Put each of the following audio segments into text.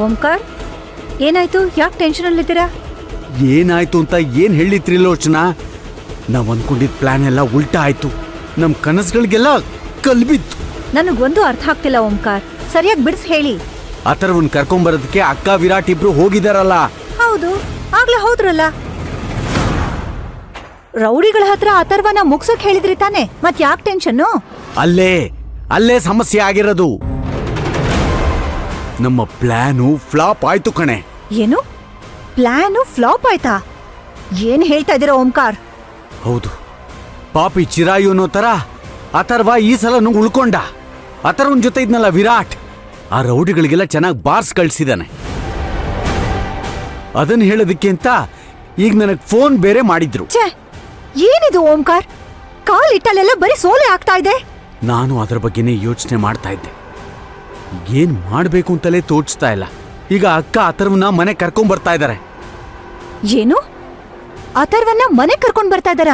ಓಂಕಾರ್, ಏನಾಯ್ತು? ಯಾಕೆ ಟೆನ್ಷನ್ ಅಲ್ಲಿದ್ದೀರಾ? ಏನಾಯ್ತು ಅಂತ ಏನ್ ಹೇಳಿ ತ್ರಿಲೋಚನಾ? ನಾವ್ ಅನ್ಕೊಂಡಿದ್ ಪ್ಲಾನ್ ಎಲ್ಲ ಉಲ್ಟಾ ಆಯ್ತು. ನಮ್ ಕನಸುಗಳಿಗೆಲ್ಲ ಕಲ್ಬಿತ್ತು. ನನಗೊಂದು ಅರ್ಥ ಆಗ್ತಿಲ್ಲ ಓಂಕಾರ್, ಸರಿಯಾಗಿ ಬಿಡಿಸಿ ಹೇಳಿ. ಅಥರ್ವನ್ ಕರ್ಕೊಂಬರೋದಕ್ಕೆ ಅಕ್ಕ ವಿರಾಟ್ ಇಬ್ರು ಹೋಗಿದಾರಲ್ಲ. ಹೌದು, ಆಗ್ಲೇ ಹೋದ್ರಲ್ಲ. ರೌಡಿಗಳ ಹತ್ರ ಅಥರ್ವನ ಮುಗ್ಸಕ್ ಹೇಳಿದ್ರಿ ತಾನೆ, ಮತ್ ಯಾಕೆ ಟೆನ್ಷನ್ನು? ಅಲ್ಲೇ ಸಮಸ್ಯೆ ಆಗಿರೋದು. ನಮ್ಮ ಪ್ಲಾನು ಫ್ಲಾಪ್ ಆಯ್ತು ಕಣೆ. ಏನು? ಪ್ಲಾನು ಫ್ಲಾಪ್ ಆಯ್ತಾ? ಏನ್ ಹೇಳ್ತಾ ಇದೀರ ಓಂಕಾರ್? ಹೌದು, ಪಾಪಿ ಚಿರಾಯು ಅನ್ನೋ ತರ ಅಥರ್ವ ಈ ಸಲ ಉಳ್ಕೊಂಡ. ಅಥರ್ವನ್ ಜೊತೆ ಇದ್ನಲ್ಲ ವಿರಾಟ್, ಆ ರೌಡಿಗಳಿಗೆಲ್ಲ ಚೆನ್ನಾಗಿ ಬಾರ್ಸ್ ಕಳ್ಸಿದಾನೆ. ಅದನ್ನ ಹೇಳೋದಕ್ಕೆ ಅಂತ ಈಗ ನನಗ್ ಫೋನ್ ಬೇರೆ ಮಾಡಿದ್ರು. ಏನಿದು ಓಂಕಾರ್? ಕಾಲಿಟ್ಟಲ್ಲೆಲ್ಲ ಬರೀ ಸೋಲೆ ಆಗ್ತಾ ಇದೆ. ನಾನು ಅದರ ಬಗ್ಗೆನೇ ಯೋಚನೆ ಮಾಡ್ತಾ ಇದ್ದೆ. ಏನ್ ಮಾಡ್ಬೇಕು ಅಂತಲೇ ತೋಚ್ತಾ ಇಲ್ಲ. ಈಗ ಅಕ್ಕ ಅಥರ್ವನ ಮನೆ ಕರ್ಕೊಂಡ್ ಬರ್ತಾ ಇದಾರೆ. ಏನು? ಅಥರ್ವನ್ನ ಮನೆ ಕರ್ಕೊಂಡ್ ಬರ್ತಾ ಇದಾರ?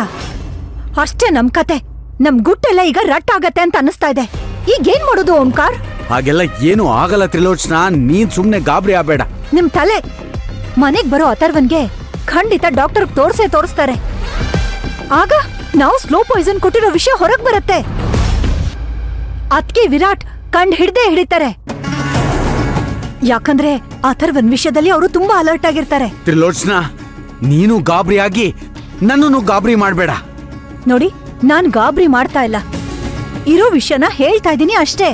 ಅಷ್ಟೇ ನಮ್ ಕತೆ. ನಮ್ ಗುಟ್ಟೆಲ್ಲ ಈಗ ರಟ್ ಆಗತ್ತೆ ಅಂತ ಅನ್ನಿಸ್ತಾ ಇದೆ. ಈಗೇನ್ ಮಾಡೋದು ಓಂಕಾರ್? ಹಾಗೆಲ್ಲ ಏನು ಆಗಲ್ಲ ತ್ರಿಲೋಚನಾ, ನೀನ್ ಸುಮ್ನೆ ಗಾಬರಿ ಆಗ್ಬೇಡ. ನಿಮ್ ತಲೆ. ಮನೆಗ್ ಬರೋ ಅಥರ್ವನ್ಗೆ ಖಂಡಿತ ಡಾಕ್ಟರ್ ತೋರಿಸ್ತಾರೆ. ಆಗ ನಾವು ಸ್ಲೋ ಪಾಯ್ಸನ್ ಕೊಟ್ಟಿರೋ ವಿಷಯ ಹೊರಗ್ ಬರುತ್ತೆ. ಅದ್ಕೆ ವಿರಾಟ್ ಕಂಡ್ ಹಿಡಿತಾರೆ. ಯಾಕಂದ್ರೆ ಅಥರ್ವನ್ ವಿಷಯದಲ್ಲಿ ಅವರು ತುಂಬಾ ಅಲರ್ಟ್ ಆಗಿರ್ತಾರೆ. ತ್ರಿಲೋಚನಾ, ನೀನು ಗಾಬರಿ ಆಗಿ ನನ್ನನ್ನು ಗಾಬರಿ ಮಾಡ್ಬೇಡ. ನೋಡಿ, ನಾನ್ ಗಾಬರಿ ಮಾಡ್ತಾ ಇಲ್ಲ, ಇರೋ ವಿಷಯನ ಹೇಳ್ತಾ ಇದೀನಿ ಅಷ್ಟೇ.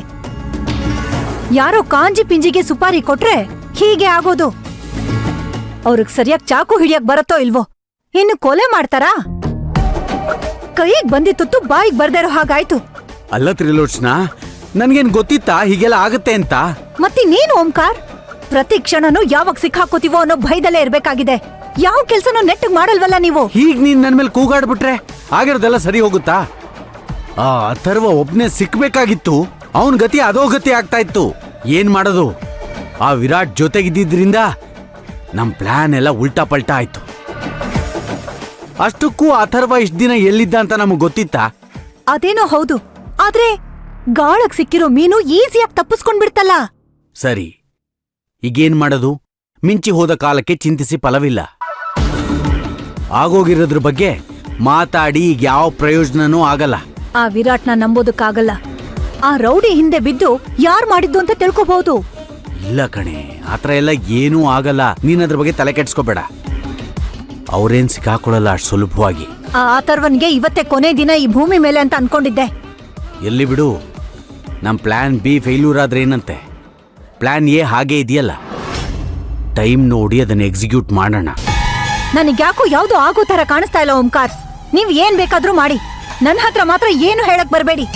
ಯಾರೋ ಕಾಂಜಿ ಪಿಂಜಿಗೆ ಸುಪಾರಿ ಕೊಟ್ರೆ ಹೀಗೆ ಆಗೋದು. ಅವ್ರಿಗೆ ಸರಿಯಾಗಿ ಚಾಕು ಹಿಡಿಯಕ್ ಬರತ್ತೋ ಇಲ್ವೋ? ಇನ್ನು ಕೊಲೆ ಮಾಡ್ತಾರಾ? ಕೈಗ್ ಬಂದಿತ್ತು ಬಾಯಿಗೆ ಬರ್ದಿರೋ ಹಾಗಾಯ್ತು. ಅಲ್ಲ ತ್ರಿಲೋಚನಾ, ನನ್ಗೇನ್ ಗೊತ್ತಿತ್ತಾ ಹೀಗೆಲ್ಲ ಆಗತ್ತೆ ಅಂತ? ಮತ್ತಿನ್ನೇನು ಓಂಕಾರ್? ಪ್ರತಿ ಕ್ಷಣನೂ ಯಾವಾಗ ಸಿಕ್ಕಾಕೋತೀವೋ ಅನ್ನೋ ಭಯದಲ್ಲೇ ಇರ್ಬೇಕಾಗಿದೆ. ಯಾವ ಕೆಲ್ಸನೂ ನೆಟ್ಟಗ್ ಮಾಡಲ್ವಲ್ಲ ನೀವು. ಹೀಗ್ ನೀನ್ ನನ್ ಮೇಲೆ ಕೂಗಾಡ್ಬಿಟ್ರೆ ಆಗಿರೋದೆಲ್ಲ ಸರಿ ಹೋಗುತ್ತಾ? ಆ ಅಥರ್ವ ಒಬ್ನೇ ಸಿಕ್ಬೇಕಾಗಿತ್ತು. ಅವನ್ ಗತಿ ಅದೋ ಗತಿ ಆಗ್ತಾ ಇತ್ತು. ಏನ್ ಮಾಡೋದು? ಆ ವಿರಾಟ್ ಜೊತೆಗಿದ್ದಿದ್ರಿಂದ ನಮ್ ಪ್ಲಾನ್ ಎಲ್ಲ ಉಲ್ಟಾ ಪಲ್ಟಾ ಆಯ್ತು. ಅಷ್ಟಕ್ಕೂ ಅಥರ್ವ ಇಷ್ಟ ದಿನ ಎಲ್ಲಿದ್ದ ಅಂತ ನಮಗ್ ಗೊತ್ತಿತ್ತಾ? ಅದೇನೋ ಹೌದು, ಆದ್ರೆ ಗಾಳಕ್ ಸಿಕ್ಕಿರೋ ಮೀನು ಈಸಿಯಾಗಿ ತಪ್ಪಿಸ್ಕೊಂಡ್ಬಿಡ್ತಲ್ಲ. ಸರಿ, ಈಗೇನ್ ಮಾಡೋದು? ಮಿಂಚಿ ಹೋದ ಕಾಲಕ್ಕೆ ಚಿಂತಿಸಿ ಫಲವಿಲ್ಲ. ಆಗೋಗಿರೋದ್ರ ಬಗ್ಗೆ ಮಾತಾಡಿ ಈಗ ಯಾವ ಪ್ರಯೋಜನನೂ ಆಗಲ್ಲ. ಆ ವಿರಾಟ್ನ ನಂಬೋದಕ್ಕಾಗಲ್ಲ. ಆ ರೌಡಿ ಹಿಂದೆ ಬಿದ್ದು ಯಾರ್ ಮಾಡಿದ್ದು ಅಂತ ತಿಳ್ಕೋಬಹುದು. ಇಲ್ಲ ಕಣೆ, ಆತರ ಎಲ್ಲ ಏನೂ ಆಗಲ್ಲ. ನೀನ್ ಅದ್ರ ಬಗ್ಗೆ ತಲೆ ಕೆಡ್ಸ್ಕೋಬೇಡ. ಅವ್ರೇನ್ ಸಿಕ್ಕಾಕೊಳ್ಳಲ್ಲ ಅಷ್ಟು ಸುಲಭವಾಗಿ. ಆ ಅಥರ್ವನ್ಗೆ ಇವತ್ತೇ ಕೊನೆ ದಿನ ಈ ಭೂಮಿ ಮೇಲೆ ಅಂತ ಅನ್ಕೊಂಡಿದ್ದೆ. ಎಲ್ಲಿ ಬಿಡು, ನಮ್ ಪ್ಲಾನ್ ಬಿ ಫೇಲ್ಯೂರ್ ಆದ್ರೆ ಏನಂತೆ? ಪ್ಲಾನ್ ಎ ಹಾಗೆ ಇದೆಯಲ್ಲ. ಟೈಮ್ ನೋಡಿ ಅದನ್ನ ಎಕ್ಸಿಕ್ಯೂಟ್ ಮಾಡೋಣ. ನನಗ್ಯಾಕೋ ಯಾವ್ದು ಆಗೋ ತರ ಕಾಣಿಸ್ತಾ ಇಲ್ಲ ಓಂಕಾರ್. ನೀವ್ ಏನ್ ಬೇಕಾದ್ರೂ ಮಾಡಿ, ನನ್ನ ಹತ್ರ ಮಾತ್ರ ಏನು ಹೇಳಕ್ ಬರ್ಬೇಡಿ.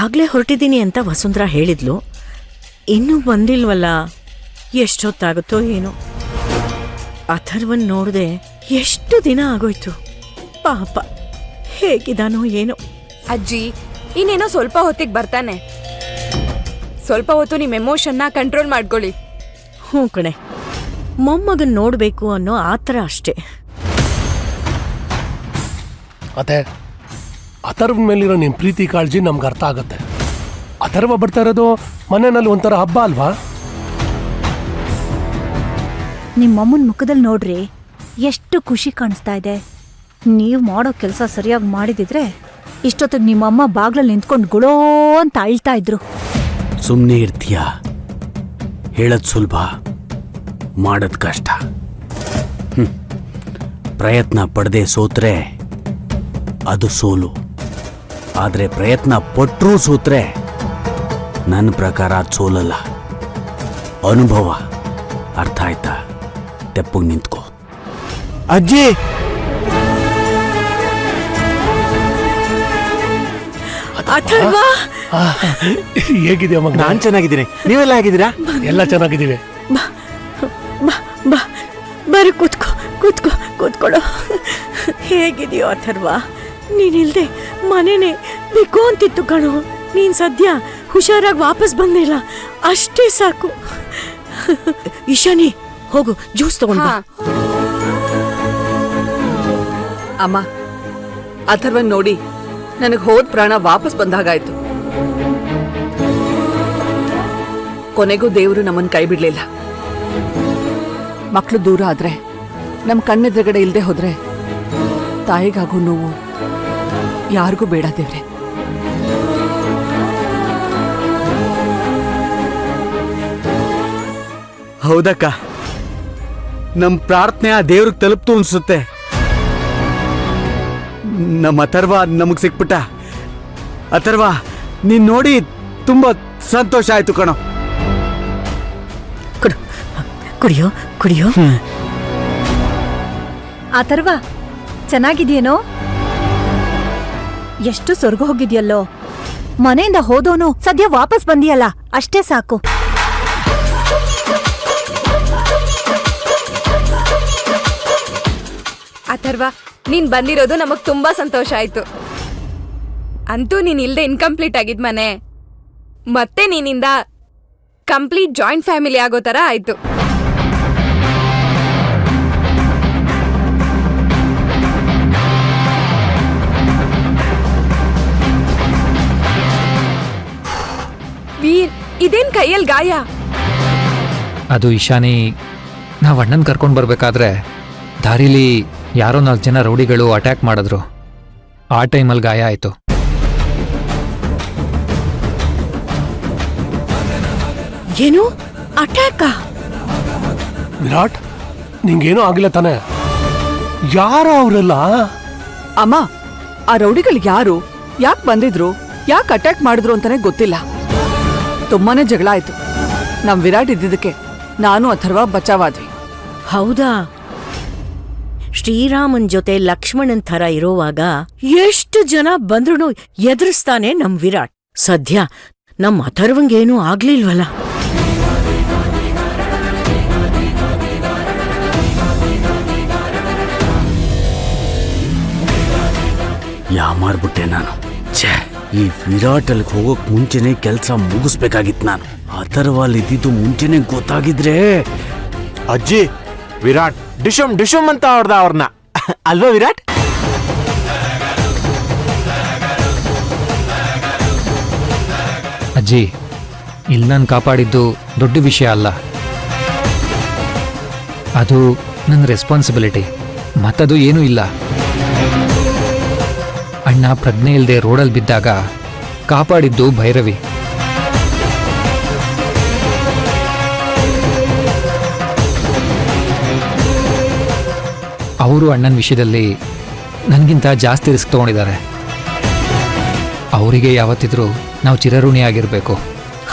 ಆಗ್ಲೇ ಹೊರಟಿದ್ದೀನಿ ಅಂತ ವಸುಂಧರಾ ಹೇಳಿದ್ಲು. ಇನ್ನೂ ಬಂದಿಲ್ವಲ್ಲ, ಎಷ್ಟೊತ್ತಾಗುತ್ತೋ ಏನೋ. ಅಥರ್ವನ್ ನೋಡ್ದೆ ಎಷ್ಟು ದಿನ ಆಗೋಯ್ತು. ಪಾಪ ಹೇಗಿದಾನೋ ಏನೋ. ಅಜ್ಜಿ, ಇನ್ನೇನೋ ಸ್ವಲ್ಪ ಹೊತ್ತಿಗೆ ಬರ್ತಾನೆ. ಸ್ವಲ್ಪ ಹೊತ್ತು ನಿಮ್ಮ ಎಮೋಷನ್ನ ಕಂಟ್ರೋಲ್ ಮಾಡ್ಕೊಳ್ಳಿ. ಹ್ಞೂ ಕಣೆ, ಮೊಮ್ಮಗನ್ ನೋಡ್ಬೇಕು ಅನ್ನೋ ಆತರ ಅಷ್ಟೇ. ಅತ್ತೆ, ಅಥರ್ವನ್ ಮೇಲಿರೋ ನಿಮ್ ಪ್ರೀತಿ ಕಾಳಜಿ ನಮ್ಗೆ ಅರ್ಥ ಆಗತ್ತೆ. ಅಥರ್ವ ಬರ್ತಾ ಇರೋದು ಮನೆಯಲ್ಲಿ ಒಂಥರ ಹಬ್ಬ ಅಲ್ವಾ? ನಿಮ್ಮಮ್ಮನ ಮುಖದಲ್ಲಿ ನೋಡ್ರಿ, ಎಷ್ಟು ಖುಷಿ ಕಾಣಿಸ್ತಾ ಇದೆ. ನೀವ್ ಮಾಡೋ ಕೆಲಸ ಸರಿಯಾಗಿ ಮಾಡಿದಿದ್ರೆ ಇಷ್ಟೊತ್ತಿಗೆ ನಿಮ್ಮಮ್ಮ ಬಾಗ್ಲಲ್ಲಿ ನಿಂತ್ಕೊಂಡು ಗುಳೋ ಅಂತ ಅಳ್ತಾ ಇದ್ರು. ಸುಮ್ನೆ ಇರ್ತೀಯ? ಹೇಳದ್ ಸುಲಭ, ಮಾಡದ್ ಕಷ್ಟ. ಪ್ರಯತ್ನ ಪಡದೆ ಸೋತ್ರೆ ಅದು ಸೋಲು. ಆದ್ರೆ ಪ್ರಯತ್ನ ಪಟ್ರೂ ಸೋತ್ರೆ ನನ್ನ ಪ್ರಕಾರ ಅದು ಸೋಲಲ್ಲ, ಅನುಭವ. ಅರ್ಥ ಆಯ್ತಾ? ತೆಪ್ಪಗೆ ನಿಂತ್ಕೋ. ಅಜ್ಜಿ, ಅಥರ್ವ ಹೇಗಿದೆಯಾ ಮಗ? ನಾನ್ ಚೆನ್ನಾಗಿದ್ದೀನಿ, ನೀವೆಲ್ಲ ಹೇಗಿದ್ದೀರಾ? ಎಲ್ಲ ಚೆನ್ನಾಗಿದ್ದೀವಿ. ಬರೀ ಕೂತ್ಕೊಳ್ಳೋ. ಹೇಗಿದೆಯೋ ಅಥರ್ವ? ನೀನಿಲ್ದೆ ಮನೆನೇ ಬೇಕು ಅಂತಿತ್ತು ಕಣೋ. ನೀನ್ ಸದ್ಯ ಹುಷಾರಾಗಿ ವಾಪಸ್ ಬಂದಿಲ್ಲ ಅಷ್ಟೇ ಸಾಕು. ಇಶಾನಿ ಹೋಗು, ಜ್ಯೂಸ್ ತಗೊಂಡು ಬಾ. ಹಾ ಅಮ್ಮ, ಅಥರ್ವನ್ ನೋಡಿ ನನಗೆ ಹೋದ ಪ್ರಾಣ ವಾಪಸ್ ಬಂದಾಗಾಯ್ತು. ಕೊನೆಗೂ ದೇವರು ನಮ್ಮನ್ನ ಕೈ ಬಿಡ್ಲಿಲ್ಲ. ಮಕ್ಕಳು ದೂರ ಆದ್ರೆ, ನಮ್ ಕಣ್ಣೆದುರುಗಡೆ ಇಲ್ದೆ ಹೋದ್ರೆ ತಾಯಿಗಾಗೋ ನೋವು ಯಾರಿಗೂ ಬೇಡ ದೇವ್ರೆ. ಹೌದಕ್ಕ, ನಮ್ ಪ್ರಾರ್ಥನೆ ಆ ದೇವ್ರಿಗೆ ತಲುಪ್ತು ಅನ್ಸುತ್ತೆ. ನಮ್ಮ ಅಥರ್ವ ನಮಗ್ ಸಿಕ್ಬಿಟ್ಟ. ಅಥರ್ವ, ನೀನ್ ನೋಡಿ ತುಂಬಾ ಸಂತೋಷ ಆಯ್ತು ಕಣೋ. ಕುಡು, ಕುಡಿಯೋ ಕುಡಿಯೋ. ಅಥರ್ವ, ಚೆನ್ನಾಗಿದ್ಯೇನೋ? ಎಷ್ಟು ಸ್ವರ್ಗ ಹೋಗಿದ್ಯಲ್ಲೋ. ಮನೆಯಿಂದ ಹೋದೋನು ಸದ್ಯ ವಾಪಸ್ ಬಂದಿಯಲ್ಲ, ಅಷ್ಟೇ ಸಾಕು. ಅಥರ್ವ, ನೀನ್ ಬಂದಿರೋದು ನಮಗ್ ತುಂಬಾ ಸಂತೋಷ ಆಯ್ತು. ಅಂತೂ ನೀನ್ ಇಲ್ದೆ ಇನ್ಕಂಪ್ಲೀಟ್ ಆಗಿದ್ ಮನೆ ಮತ್ತೆ ನೀನಿಂದ ಕಂಪ್ಲೀಟ್ ಜಾಯಿಂಟ್ ಫ್ಯಾಮಿಲಿ ಆಗೋ ತರ ಆಯ್ತು. ವೀರ್, ಇದೇನ್ ಕೈಯಲ್ಲಿ ಗಾಯ? ಅದು ಇಶಾನಿ, ನಾವು ಅಣ್ಣನ ಕರ್ಕೊಂಡು ಬರ್ಬೇಕಾದ್ರೆ ದಾರಿಲಿ ಯಾರೋ 4 ಜನ ರೌಡಿಗಳು ಅಟ್ಯಾಕ್ ಮಾಡಿದ್ರು. ಆ ಟೈಮಲ್ಲಿ ಗಾಯ ಆಯಿತು. ಏನು ಅಟ್ಯಾಕ? ವಿರಾಟ್, ನಿಂಗೇನೂ ಆಗಿಲ್ಲ ತಾನೆ? ಯಾರು ಅವರೆಲ್ಲ? ಅಮ್ಮ, ಆ ರೌಡಿಗಳು ಯಾರು, ಯಾಕೆ ಬಂದಿದ್ರು, ಯಾಕೆ ಅಟ್ಯಾಕ್ ಮಾಡಿದ್ರು ಅಂತಾನೆ ಗೊತ್ತಿಲ್ಲ. ತುಂಬಾನೇ ಜಗಳ ಆಯ್ತು. ನಮ್ ವಿರಾಟ್ ಇದ್ದಿದ್ದಕ್ಕೆ ನಾನು ಅಥರ್ವ ಬಚಾವಾದ್ವಿ. ಹೌದಾ? ಶ್ರೀರಾಮನ್ ಜೊತೆ ಲಕ್ಷ್ಮಣನ್ ಥರ ಇರೋವಾಗ ಎಷ್ಟು ಜನ ಬಂದ್ರೂ ಎದುರಿಸ್ತಾನೆ ನಮ್ ವಿರಾಟ್. ಸದ್ಯ ನಮ್ ಅಥರ್ವಂಗೇನೂ ಆಗ್ಲಿಲ್ವಲ್ಲ. ಯಾಮಾರ್ಬಿಟ್ಟೆ ನಾನು. ಛೇ, ಈ ವಿರಾಟ್ ಅಲ್ಲಿಗೆ ಹೋಗೋಕ್ ಮುಂಚೆನೆ ಕೆಲಸ ಮುಗಿಸ್ಬೇಕಾಗಿತ್ತು ನಾನು. ಅಥರ್ವಲ್ಲಿ ಇದ್ದಿದ್ದು ಮುಂಚೆನೆ ಗೊತ್ತಾಗಿದ್ರೆ. ಅಜ್ಜಿ, ವಿರಾಟ್ ಡಿಶಮ್ ಡಿಶಮ್ ಅಂತ ಹೊಡ್ದ ಅವ್ರನ್ನ, ಅಲ್ವಾ ವಿರಾಟ್? ಅಜ್ಜಿ, ಇಲ್ಲಿ ನಾನು ಕಾಪಾಡಿದ್ದು ದೊಡ್ಡ ವಿಷಯ ಅಲ್ಲ. ಅದು ನನ್ನ ರೆಸ್ಪಾನ್ಸಿಬಿಲಿಟಿ. ಮತ್ತದು ಏನೂ ಇಲ್ಲ. ಅಣ್ಣ ಪ್ರಜ್ಞೆ ಇಲ್ಲದೆ ರೋಡಲ್ಲಿ ಬಿದ್ದಾಗ ಕಾಪಾಡಿದ್ದು ಭೈರವಿ. ಅವರು ಅಣ್ಣನ ವಿಷಯದಲ್ಲಿ ನನಗಿಂತ ಜಾಸ್ತಿ ರಿಸ್ಕ್ ತೊಗೊಂಡಿದ್ದಾರೆ. ಅವರಿಗೆ ಯಾವತ್ತಿದ್ರೂ ನಾವು ಚಿರಋಣಿಯಾಗಿರಬೇಕು.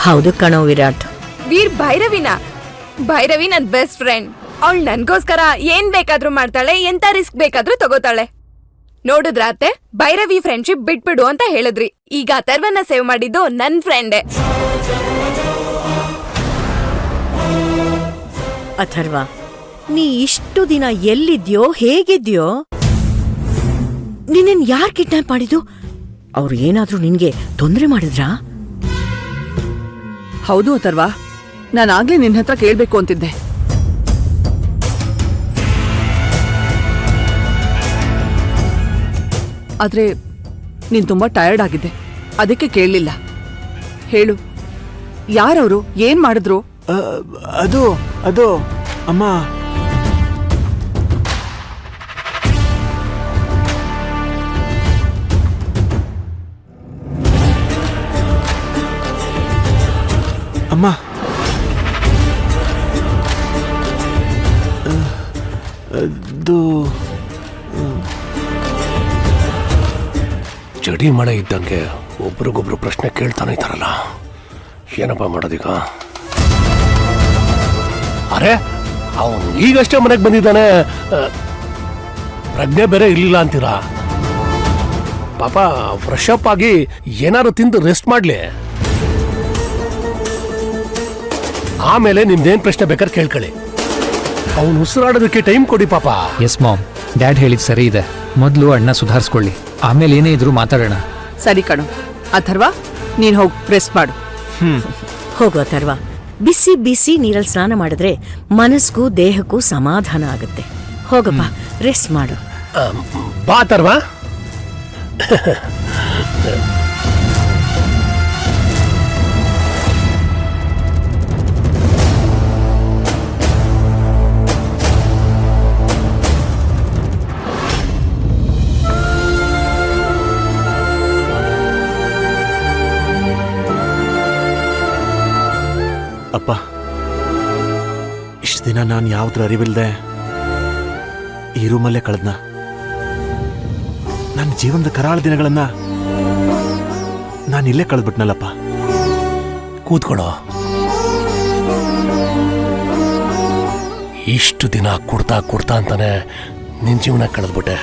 ಹೌದು ಕಣೋ ವಿರಾಟ್. ವೀರ್, ಭೈರವಿ ನನ್ ಬೆಸ್ಟ್ ಫ್ರೆಂಡ್. ಅವಳು ನನ್ಗೋಸ್ಕರ ಏನ್ ಬೇಕಾದ್ರೂ ಮಾಡ್ತಾಳೆ, ಎಂತ ರಿಸ್ಕ್ ಬೇಕಾದ್ರೂ ತಗೋತಾಳೆ. ನೋಡಿದ್ರಾತೆ, ಭೈರವಿ ಫ್ರೆಂಡ್ಶಿಪ್ ಬಿಟ್ಬಿಡು ಅಂತ ಹೇಳಿದ್ರಿ. ಈಗ ಅಥರ್ವನ್ನ ಸೇವ್ ಮಾಡಿದ್ದು ನನ್ ಫ್ರೆಂಡೇ. ಅಥರ್ವ, ನೀ ಇಷ್ಟು ದಿನ ಎಲ್ಲಿದ್ಯೋ, ಹೇಗಿದ್ಯೋ? ನಿನ್ನ ಯಾರ್ ಕಿಡ್ನಾಪ್ ಮಾಡಿದ್ದು? ಅವ್ರು ಏನಾದ್ರೂ ನಿನ್ಗೆ ತೊಂದರೆ ಮಾಡಿದ್ರಾ? ಹೌದು ಅಥರ್ವ, ನಾನಾಗ್ಲೇ ನಿನ್ನ ಹತ್ರ ಕೇಳ್ಬೇಕು ಅಂತಿದ್ದೆ. ಆದ್ರೆ ನೀನ್ ತುಂಬಾ ಟಯರ್ಡ್ ಆಗಿದ್ದೆ, ಅದಕ್ಕೆ ಕೇಳಲಿಲ್ಲ. ಹೇಳು, ಯಾರವರು, ಏನ್ ಮಾಡಿದ್ರು? ಅದು ಅದು ಅಮ್ಮ, ಅಮ್ಮ, ಅದು ಜಡಿ ಮಳೆ ಇದ್ದಂಗೆ ಒಬ್ರಿಗೊಬ್ರು ಪ್ರಶ್ನೆ ಕೇಳ್ತಾನೆ ಇದ್ದಾರಲ್ಲ, ಏನಪ್ಪ ಮಾಡೋದೀಗ? ಅರೆ, ಅವನು ಈಗಷ್ಟೇ ಮನೆಗೆ ಬಂದಿದ್ದಾನೆ, ಪ್ರಜ್ಞೆ ಬೇರೆ ಇರ್ಲಿಲ್ಲ ಅಂತೀರಾ? ಪಾಪ ಫ್ರೆಶ್ ಅಪ್ ಆಗಿ ಏನಾರು ತಿಂದು ರೆಸ್ಟ್ ಮಾಡ್ಲಿ, ಆಮೇಲೆ ನಿಮ್ದೇನ್ ಪ್ರಶ್ನೆ ಬೇಕಾದ್ರೆ ಕೇಳ್ಕೊಳ್ಳಿ. ಅವನು ಉಸಿರಾಡೋದಕ್ಕೆ ಟೈಮ್ ಕೊಡಿ ಪಾಪ. ಎಸ್ ಮಾಮ್, ಡ್ಯಾಡ್ ಹೇಳಿದ್ ಸರಿ ಇದೆ. ಮೊದಲು ಅಣ್ಣ ಸುಧಾರಿಸ್ಕೊಳ್ಳಿ, ಆಮೇಲೆ ಏನೇ ಇದ್ರೂ ಮಾತಾಡೋಣ. ಸರಿ ಕಣು. ಅಥರ್ವ, ನೀನ್ ಹೋಗಿ ರೆಸ್ಟ್ ಮಾಡು. ಹೋಗು ಅಥರ್ವ, ಬಿಸಿ ಬಿಸಿ ನೀರಲ್ಲಿ ಸ್ನಾನ ಮಾಡಿದ್ರೆ ಮನಸ್ಗೂ ದೇಹಕ್ಕೂ ಸಮಾಧಾನ ಆಗುತ್ತೆ. ಹೋಗಪ್ಪ, ರೆಸ್ಟ್ ಮಾಡು. ಬಾ ಅಥರ್ವ. ಅಪ್ಪ, ಇಷ್ಟು ದಿನ ನಾನು ಯಾವ್ದ್ರ ಅರಿವಿಲ್ದೆ ಈ ರೂಮಲ್ಲೇ ಕಳೆದ್ನ. ನನ್ನ ಜೀವನದ ಕರಾಳ ದಿನಗಳನ್ನ ನಾನು ಇಲ್ಲೇ ಕಳೆದ್ಬಿಟ್ನಲ್ಲಪ್ಪ. ಕೂತ್ಕೊಳ್ಳೋ. ಇಷ್ಟು ದಿನ ಕೊಡ್ತಾ ಅಂತಾನೆ ನಿನ್ ಜೀವನ ಕಳೆದ್ಬಿಟ್ಟೆ.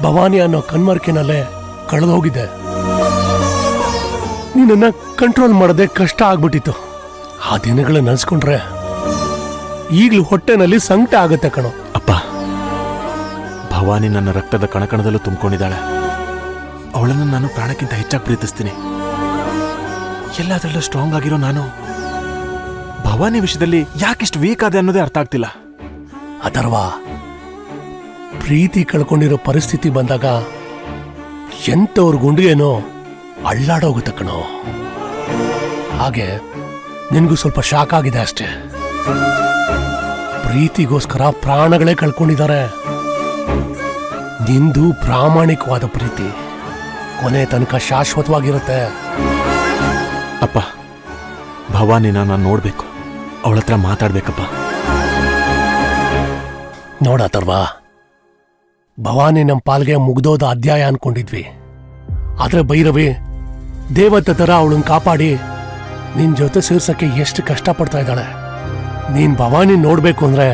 ಭವಾನಿ ಅನ್ನೋ ಕಣ್ಮರ್ಕಿನಲ್ಲೇ ಕಳೆದೋಗಿದ್ದೆ. ನಿನ್ನ ಕಂಟ್ರೋಲ್ ಮಾಡೋದೇ ಕಷ್ಟ ಆಗ್ಬಿಟ್ಟಿತ್ತು. ಆ ದಿನಗಳನ್ನ ನೆನೆಸ್ಕೊಂಡ್ರೆ ಈಗ್ಲೂ ಹೊಟ್ಟೆನಲ್ಲಿ ಸಂಕಟ ಆಗತ್ತೆ ಕಣೋ. ಅಪ್ಪ, ಭವಾನಿ ನನ್ನ ರಕ್ತದ ಕಣಕಣದಲ್ಲೂ ತುಂಬಿಕೊಂಡಿದ್ದಾಳೆ. ಅವಳನ್ನು ನಾನು ಪ್ರಾಣಕ್ಕಿಂತ ಹೆಚ್ಚಾಗಿ ಪ್ರೀತಿಸ್ತೀನಿ. ಎಲ್ಲದರಲ್ಲೂ ಸ್ಟ್ರಾಂಗ್ ಆಗಿರೋ ನಾನು ಭವಾನಿ ವಿಷಯದಲ್ಲಿ ಯಾಕಿಷ್ಟು ವೀಕ್ ಆದೆ ಅನ್ನೋದೇ ಅರ್ಥ ಆಗ್ತಿಲ್ಲ. ಅಥರ್ವ, ಪ್ರೀತಿ ಕಳ್ಕೊಂಡಿರೋ ಪರಿಸ್ಥಿತಿ ಬಂದಾಗ ಎಂತವ್ರ ಗುಂಡಿಗೇನೋ ಅಳ್ಳಾಡೋಗುತ್ತೆ ಕಣೋ. ಹಾಗೆ ನಿನ್ಗೂ ಸ್ವಲ್ಪ ಶಾಕ್ ಆಗಿದೆ ಅಷ್ಟೇ. ಪ್ರೀತಿಗೋಸ್ಕರ ಪ್ರಾಣಗಳೇ ಕಳ್ಕೊಂಡಿದ್ದಾರೆ. ನಿಂದು ಪ್ರಾಮಾಣಿಕವಾದ ಪ್ರೀತಿ ಕೊನೆ ತನಕ ಶಾಶ್ವತವಾಗಿರುತ್ತೆ. ಅಪ್ಪ, ಭವಾನಿನ ನಾನು ನೋಡ್ಬೇಕು, ಅವಳ ಹತ್ರ ಮಾತಾಡ್ಬೇಕಪ್ಪ. ನೋಡತ್ತರ್ವಾ, ಭವಾನಿ ನಮ್ಮ ಪಾಲ್ಗೆ ಮುಗ್ದೋದ ಅಧ್ಯಾಯ ಅನ್ಕೊಂಡಿದ್ವಿ. ಆದ್ರೆ ಭೈರವಿ ದೇವತೆ ತರ ಅವಳನ್ನ ಕಾಪಾಡಿ ನಿನ್ ಜೊತೆ ಸೇರ್ಸಕ್ಕೆ ಎಷ್ಟು ಕಷ್ಟಪಡ್ತಾ ಇದ್ದಾಳೆ. ನೀನ್ ಭವಾನಿ ನೋಡ್ಬೇಕು ಅಂದ್ರೆ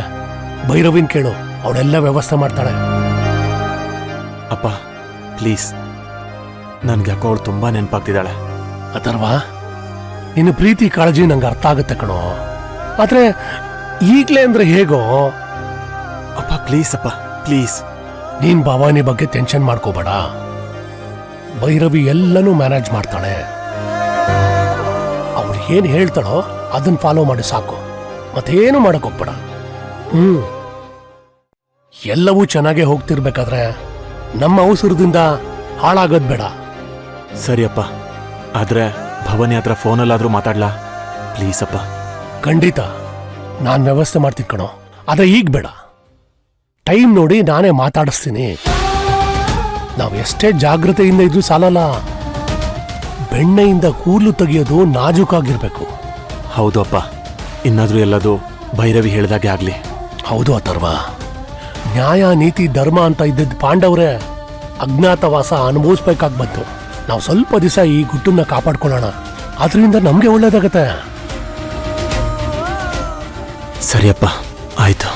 ಭೈರವಿನ್ ಕೇಳು, ಅವಳೆಲ್ಲ ವ್ಯವಸ್ಥೆ ಮಾಡ್ತಾಳೆ. ಅಪ್ಪ ಪ್ಲೀಸ್, ನನ್ಗೆ ಯಾಕೋ ಅವಳು ತುಂಬಾ ನೆನಪಾಗ್ತಿದ್ದಾಳೆ. ಅಥರ್ವಾ, ನಿನ್ನ ಪ್ರೀತಿ ಕಾಳಜಿ ನಂಗೆ ಅರ್ಥ ಆಗುತ್ತೆ ಕಣೋ. ಆದ್ರೆ ಈಗ್ಲೇ ಅಂದ್ರೆ ಹೇಗೋ. ಅಪ್ಪ ಪ್ಲೀಸ್, ಅಪ್ಪ ಪ್ಲೀಸ್. ನೀನ್ ಭವಾನಿ ಬಗ್ಗೆ ಟೆನ್ಷನ್ ಮಾಡ್ಕೋಬೇಡ. ಭೈರವಿ ಎಲ್ಲನೂ ಮ್ಯಾನೇಜ್ ಮಾಡ್ತಾಳೆ. ಅವಳು ಏನ್ ಹೇಳ್ತಾಳೋ ಅದನ್ನ ಫಾಲೋ ಮಾಡಿ ಸಾಕು, ಮತ್ತೇನು ಮಾಡಕ್ ಹೋಗ್ಬೇಡ. ಎಲ್ಲವೂ ಚೆನ್ನಾಗೇ ಹೋಗ್ತಿರ್ಬೇಕಾದ್ರೆ ನಮ್ಮ ಅವಸರದಿಂದ ಹಾಳಾಗೋದ್ ಬೇಡ. ಸರಿಯಪ್ಪ, ಆದ್ರೆ ಭವಾನಿ ಹತ್ರ ಫೋನಲ್ಲಾದ್ರೂ ಮಾತಾಡ್ಲಾ ಪ್ಲೀಸ್ ಅಪ್ಪ. ಖಂಡಿತ ನಾನ್ ವ್ಯವಸ್ಥೆ ಮಾಡ್ತೀನಿ ಕಣೋ. ಆದ್ರೆ ಈಗ ಬೇಡ, ಟೈಮ್ ನೋಡಿ ನಾನೇ ಮಾತಾಡಿಸ್ತೀನಿ. ನಾವು ಎಷ್ಟೇ ಜಾಗೃತೆಯಿಂದ ಇದ್ರೂ ಸಾಲಲ್ಲ. ಬೆಣ್ಣೆಯಿಂದ ಕೂದಲು ತೆಗೆಯೋದು ನಾಜೂಕಾಗಿರ್ಬೇಕು. ಹೌದು ಅಪ್ಪ, ಇನ್ನಾದ್ರೂ ಎಲ್ಲದು ಭೈರವಿ ಹೇಳ್ದಾಗೆ ಆಗ್ಲಿ. ಹೌದು ಅಥರ್ವ, ನ್ಯಾಯ ನೀತಿ ಧರ್ಮ ಅಂತ ಇದ್ದದ್ದು ಪಾಂಡವರೇ ಅಜ್ಞಾತವಾಸ ಅನುಭವಿಸ್ಬೇಕಾಗಿ ಬಂತು. ನಾವು ಸ್ವಲ್ಪ ದಿವಸ ಈ ಗುಟ್ಟನ್ನ ಕಾಪಾಡ್ಕೊಳ್ಳೋಣ, ಅದರಿಂದ ನಮ್ಗೆ ಒಳ್ಳೇದಾಗತ್ತೆ. ಸರಿಯಪ್ಪ, ಆಯ್ತು.